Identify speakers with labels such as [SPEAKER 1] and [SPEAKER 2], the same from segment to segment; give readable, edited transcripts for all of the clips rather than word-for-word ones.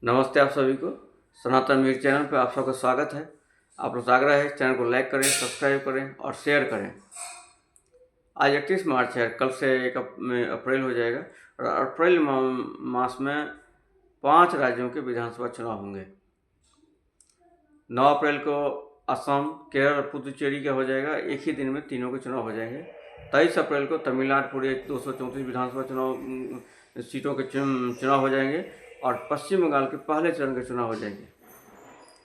[SPEAKER 1] नमस्ते आप सभी को। सनातन मीर चैनल पर आप सबका स्वागत है। आप लोग से आग्रह है चैनल को लाइक करें, सब्सक्राइब करें और शेयर करें। आज 31 मार्च है, कल से 1 अप्रैल हो जाएगा और अप्रैल मास में 5 राज्यों के विधानसभा चुनाव होंगे। 9 अप्रैल को असम, केरल और पुदुचेरी का हो जाएगा, एक ही दिन में तीनों के चुनाव हो जाएंगे। 23 अप्रैल को तमिलनाडु पूरे 234 विधानसभा सीटों के चुनाव हो जाएंगे और पश्चिम बंगाल के पहले चरण के चुनाव हो जाएंगे।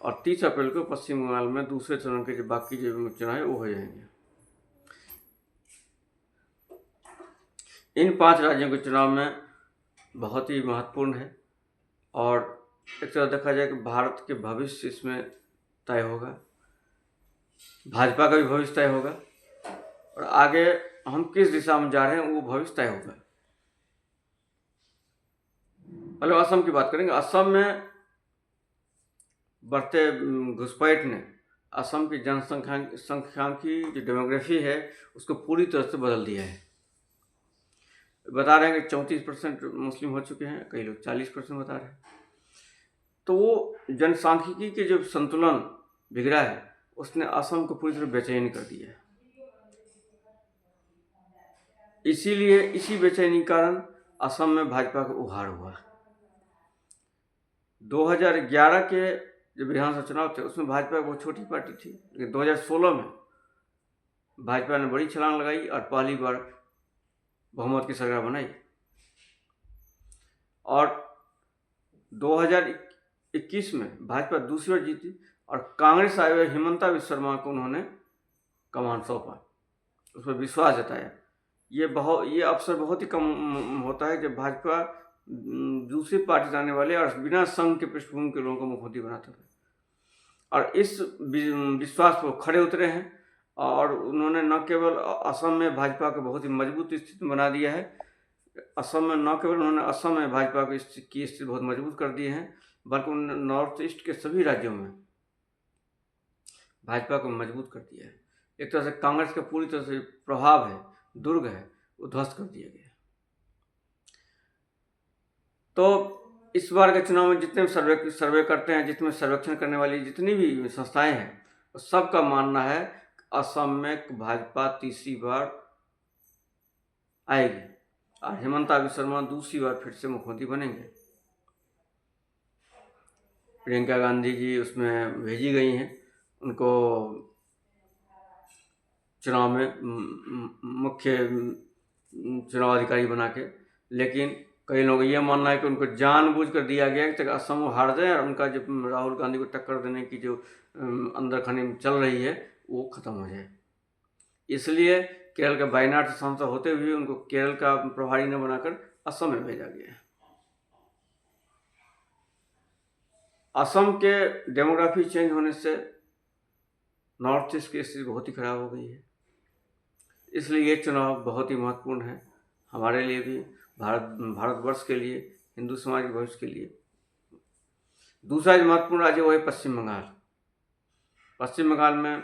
[SPEAKER 1] और 30 अप्रैल को पश्चिम बंगाल में दूसरे चरण के जो बाकी जो चुनाव है वो हो जाएंगे। इन 5 राज्यों के चुनाव में बहुत ही महत्वपूर्ण है और एक तरह देखा जाए कि भारत के भविष्य इसमें तय होगा, भाजपा का भी भविष्य तय होगा और आगे हम किस दिशा में जा रहे हैं वो भविष्य तय होगा। पहले असम की बात करेंगे। असम में बढ़ते घुसपैठ ने असम की जनसंख्या की जो डेमोग्राफी है उसको पूरी तरह से बदल दिया है। बता रहे हैं कि 34% मुस्लिम हो चुके हैं, कई लोग 40% बता रहे हैं। तो वो जनसांख्यिकी के जो संतुलन बिगड़ा है उसने असम को पूरी तरह बेचैन कर दिया है। इसीलिए इसी बेचैनी कारण असम में भाजपा का उभार हुआ। 2011 के जो विधानसभा चुनाव थे उसमें भाजपा बहुत छोटी पार्टी थी, लेकिन 2016 में भाजपा ने बड़ी छलांग लगाई और पहली बार बहुमत की सरकार बनाई। और 2021 में भाजपा दूसरी बार जीती और कांग्रेस आए हुए हिमंता बिस्वा शर्मा को उन्होंने कमान सौंपा, उस पर विश्वास जताया। ये अवसर बहुत ही कम होता है जब भाजपा दूसरी पार्टी जाने वाले और बिना संघ के पृष्ठभूमि के लोगों को मुख्यमंत्री बनाता है। और इस विश्वास पर खड़े उतरे हैं और उन्होंने न केवल असम में भाजपा को बहुत ही मजबूत स्थिति बना दिया है, असम में न केवल उन्होंने असम में भाजपा की स्थिति बहुत मजबूत कर दी है, बल्कि उन्होंने नॉर्थ ईस्ट के सभी राज्यों में भाजपा को मजबूत कर दिया है। एक तरह से कांग्रेस का पूरी तरह से प्रभाव है, दुर्ग है, वो ध्वस्त कर दिया गया। तो इस बार के चुनाव में जितने भी सर्वे करते हैं, जितने सर्वेक्षण करने वाली जितनी भी संस्थाएं हैं, सबका मानना है असम में भाजपा तीसरी बार आएगी और हिमंता बिस्वा शर्मा दूसरी बार फिर से मुख्यमंत्री बनेंगे। प्रियंका गांधी जी उसमें भेजी गई हैं, उनको चुनाव में मुख्य चुनाव अधिकारी बना के। लेकिन कई लोग ये मानना है कि उनको जानबूझ कर दिया गया है कि असम वो हार जाए और उनका जो राहुल गांधी को टक्कर देने की जो अंदर खानी चल रही है वो ख़त्म हो जाए। इसलिए केरल के वायनाड से सांसद होते हुए उनको केरल का प्रभारी न बनाकर असम में भेजा गया है। असम के डेमोग्राफी चेंज होने से नॉर्थ ईस्ट की स्थिति बहुत ही खराब हो गई है। इसलिए ये चुनाव बहुत ही महत्वपूर्ण है हमारे लिए भी, भारतवर्ष के लिए, हिंदू समाज के भविष्य के लिए। दूसरा जो महत्वपूर्ण राज्य वो है पश्चिम बंगाल। पश्चिम बंगाल में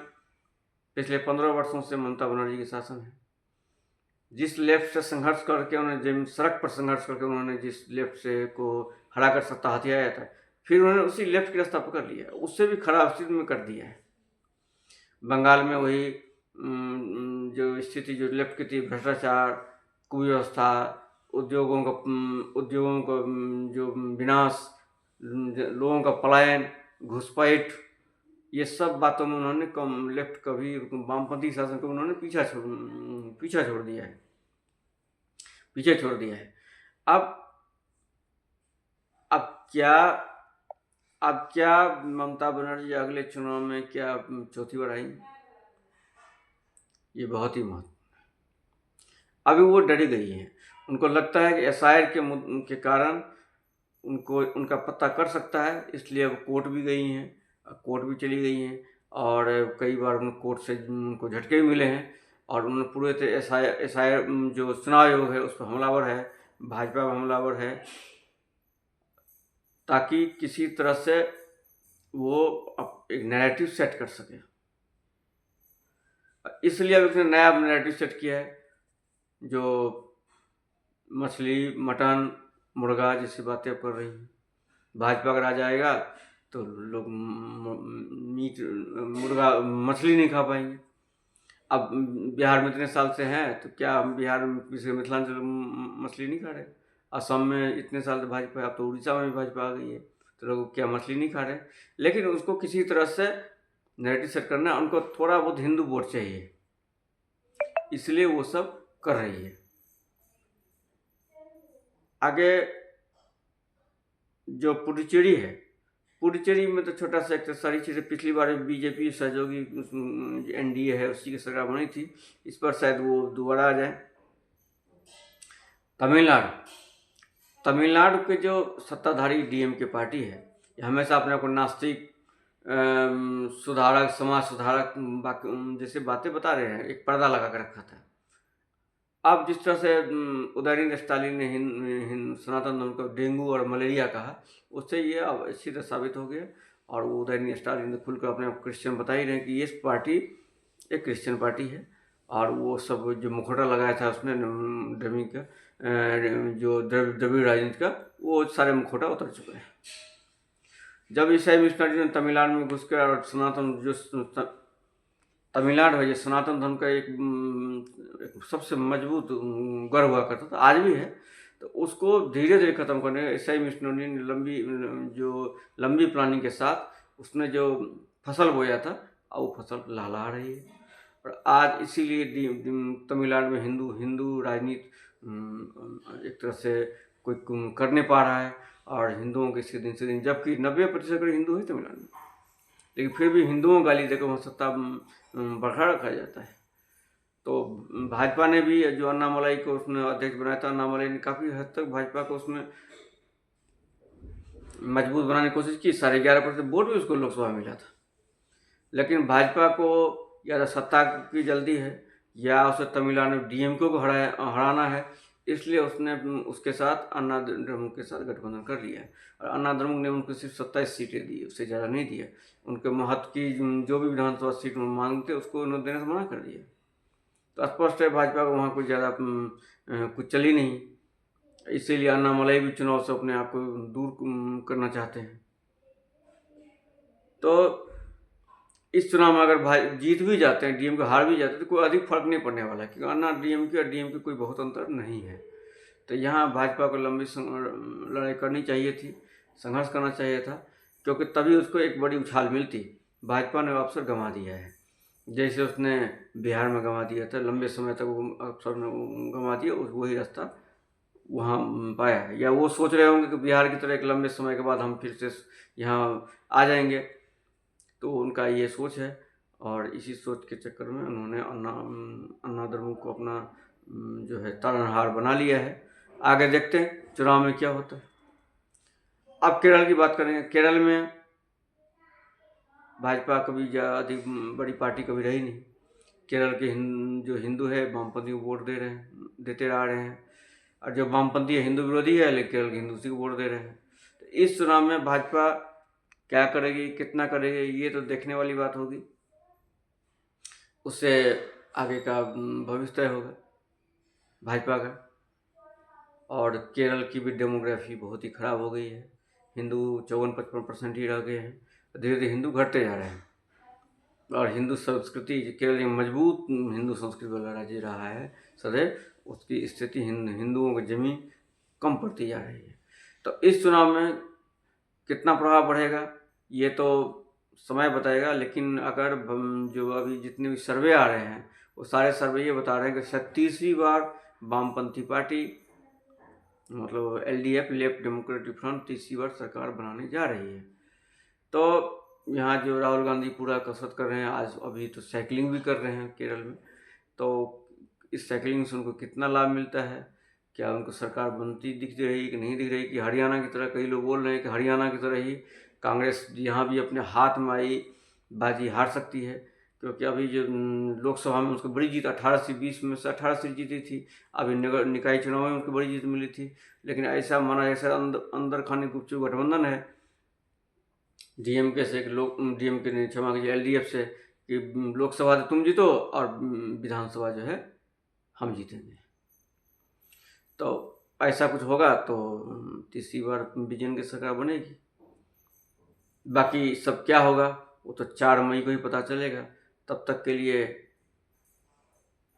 [SPEAKER 1] पिछले 15 वर्षों से ममता बनर्जी की शासन है। जिस लेफ्ट से संघर्ष करके उन्होंने सड़क पर संघर्ष करके उन्होंने जिस लेफ्ट से को हराकर सत्ता हथियाया था, फिर उन्होंने उसी लेफ्ट की रास्ता पकड़ लिया, उससे भी खराब स्थिति में कर दिया है। बंगाल में वही जो स्थिति जो लेफ्ट की थी, भ्रष्टाचार, कुव्यवस्था, उद्योगों का जो विनाश, लोगों का पलायन, घुसपैठ, ये सब बातों में उन्होंने लेफ्ट का भी वामपंथी शासन को उन्होंने पीछे छोड़ दिया है। अब क्या ममता बनर्जी अगले चुनाव में क्या चौथी बार आएंगी, ये बहुत ही महत्वपूर्ण है। अभी वो डरी गई हैं, उनको लगता है कि एसआईआर के कारण उनका पता कर सकता है, इसलिए अब कोर्ट भी गई हैं, कोर्ट भी चली गई हैं और कई बार कोर्ट से उनको झटके भी मिले हैं और उन्होंने पूरे एसआईआर जो चुनाव आयोग है उस पर हमलावर है, भाजपा पर हमलावर है, ताकि किसी तरह से वो एक नैरेटिव सेट कर सके। इसलिए अब उसने नया नैरेटिव सेट किया है, जो मछली, मटन, मुर्गा जैसी बातें कर रही हैं, भाजपा अगर आ जाएगा तो लोग मीट मुर्गा मछली नहीं खा पाएंगे। अब बिहार में इतने साल से हैं तो क्या बिहार में मिथिलांचल मछली नहीं खा रहे? असम में इतने साल से भाजपा है, अब तो उड़ीसा में भी भाजपा आ गई है, तो लोग क्या मछली नहीं खा रहे? लेकिन उसको किसी तरह से नैरेटिव सेट करना है, उनको थोड़ा बहुत हिंदू वोट चाहिए, इसलिए वो सब कर रही है। आगे जो पुडुचेरी है, पुडुचेरी में तो छोटा सा एक सारी चीज़ें पिछली बार बीजेपी सहयोगी एनडीए है उसी की सरकार बनी थी, इस पर शायद वो दोबारा आ जाए। तमिलनाडु, तमिलनाडु के जो सत्ताधारी डीएमके पार्टी है, हमेशा अपने आप को नास्तिक, सुधारक, समाज सुधारक जैसे बातें बता रहे हैं, एक पर्दा लगा कर रखा था। अब जिस तरह से उदयनिधि स्टालिन ने सनातन धर्म को डेंगू और मलेरिया कहा, उससे ये अब अच्छी तरह साबित हो गया। और वो उदयनिधि स्टालिन ने खुलकर अपने आप क्रिश्चियन बता ही रहे हैं कि ये पार्टी एक क्रिश्चियन पार्टी है। और वो सब जो मुखौटा लगाया था उसने डमी का, जो द्रविड़ राजनीति का, वो सारे मुखौटा उतर चुके हैं। जब ईसाई मिशनरी ने तमिलनाडु में घुस कर और सनातन जो तमिलनाडु है, ये सनातन धर्म का एक सबसे मजबूत गढ़ हुआ करता था, आज भी है, तो उसको धीरे धीरे ख़त्म करने ईसाई मिशनरी ने लंबी प्लानिंग के साथ उसने जो फसल बोया था, अब वो फसल लहलहा रही है। और आज इसीलिए तमिलनाडु में हिंदू राजनीति एक तरह से कोई कर नहीं पा रहा है, और हिंदुओं के इसके दिन से दिन, जबकि 90% करीब हिंदू है तमिलनाडु में, लेकिन फिर भी हिंदुओं गाली देकर वहाँ सत्ता बरकरार रखा जाता है। तो भाजपा ने भी जो अन्नामलाई को उसने अध्यक्ष बनाया था, अन्नामलाई ने काफ़ी हद तक भाजपा को उसमें मजबूत बनाने की कोशिश की, 11.5% वोट भी उसको लोकसभा में मिला था। लेकिन भाजपा को या तो सत्ता की जल्दी है या उसे तमिलनाडु में डीएमके को हराना है, इसलिए उसने उसके साथ अन्ना द्रमुक के साथ गठबंधन कर लिया है। और अन्ना द्रमुक ने उनको सिर्फ 27 सीटें दी, उससे ज़्यादा नहीं दिया। उनके महत्व की जो भी विधानसभा सीट मांगते उसको उन्होंने देने से मना कर दिया। तो स्पष्ट है भाजपा को वहाँ कुछ ज़्यादा कुछ चली नहीं, इसीलिए अन्नामलाई भी चुनाव से अपने आप को दूर करना चाहते हैं। तो इस चुनाव में अगर जीत भी जाते हैं, डीएमके हार भी जाते हैं, तो कोई अधिक फर्क नहीं पड़ने वाला है, क्योंकि अन्ना डीएमके और डीएमके कोई बहुत अंतर नहीं है। तो यहाँ भाजपा को लंबी लड़ाई करनी चाहिए थी, संघर्ष करना चाहिए था, क्योंकि तभी उसको एक बड़ी उछाल मिलती। भाजपा ने अवसर गंवा दिया है, जैसे उसने बिहार में गंवा दिया था, लंबे समय तक वो अवसर गंवा दिया, वही रास्ता वहाँ पाया है। या वो सोच रहे होंगे कि बिहार की तरह एक लंबे समय के बाद हम फिर से यहाँ आ जाएंगे, तो उनका ये सोच है। और इसी सोच के चक्कर में उन्होंने अन्ना द्रमुक को अपना जो है तारनहार बना लिया है। आगे देखते हैं चुनाव में क्या होता है। अब केरल की बात करेंगे। केरल में भाजपा कभी अधिक बड़ी पार्टी कभी रही नहीं। केरल के जो हिंदू है वामपंथी को वोट देते आ रहे हैं, और जो वामपंथी है हिंदू विरोधी है, लेकिन केरल के हिंदू उसी को वोट दे रहे हैं। तो इस चुनाव में भाजपा क्या करेगी, कितना करेगी, ये तो देखने वाली बात होगी, उससे आगे का भविष्य तय होगा भाजपा का। और केरल की भी डेमोग्राफी बहुत ही ख़राब हो गई है, हिंदू 54-55% ही रह गए हैं, धीरे धीरे हिंदू घटते जा रहे हैं। और हिंदू संस्कृति, केरल एक मजबूत हिंदू संस्कृति वाला राज्य रहा है सदैव, उसकी स्थिति हिंदुओं की जमीन कम पड़ती जा रही है। तो इस चुनाव में कितना प्रभाव बढ़ेगा ये तो समय बताएगा, लेकिन अगर जो अभी जितने भी सर्वे आ रहे हैं वो सारे सर्वे ये बता रहे हैं कि 36वीं बार वामपंथी पार्टी मतलब एलडीएफ, लेफ्ट डेमोक्रेटिक फ्रंट, 30वीं बार सरकार बनाने जा रही है। तो यहाँ जो राहुल गांधी पूरा कसरत कर रहे हैं, आज अभी तो साइकिलिंग भी कर रहे हैं केरल में, तो इस साइकिलिंग से उनको कितना लाभ मिलता है, क्या उनको सरकार बनती दिख रही कि नहीं दिख रही, कि हरियाणा की तरह, कई लोग बोल रहे हैं कि हरियाणा की तरह ही कांग्रेस यहाँ भी अपने हाथ में आई बाजी हार सकती है, क्योंकि अभी जो लोकसभा में उसको बड़ी जीत 18 से 20 में से 18 सीट जीती थी, अभी निकाय चुनाव में उनको बड़ी जीत मिली थी। लेकिन ऐसा माना जैसे अंदर खाने गुपचुप गठबंधन है डीएमके से, डीएमके ने क्षमा कीजिए एलडीएफ से, कि लोकसभा तो तुम जीतो और विधानसभा जो है हम जीतेंगे। तो ऐसा कुछ होगा तो तीसरी बार बीजेपी की सरकार बनेगी। बाकी सब क्या होगा वो तो 4 मई को ही पता चलेगा। तब तक के लिए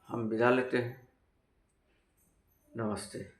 [SPEAKER 1] हम विदा लेते हैं। नमस्ते।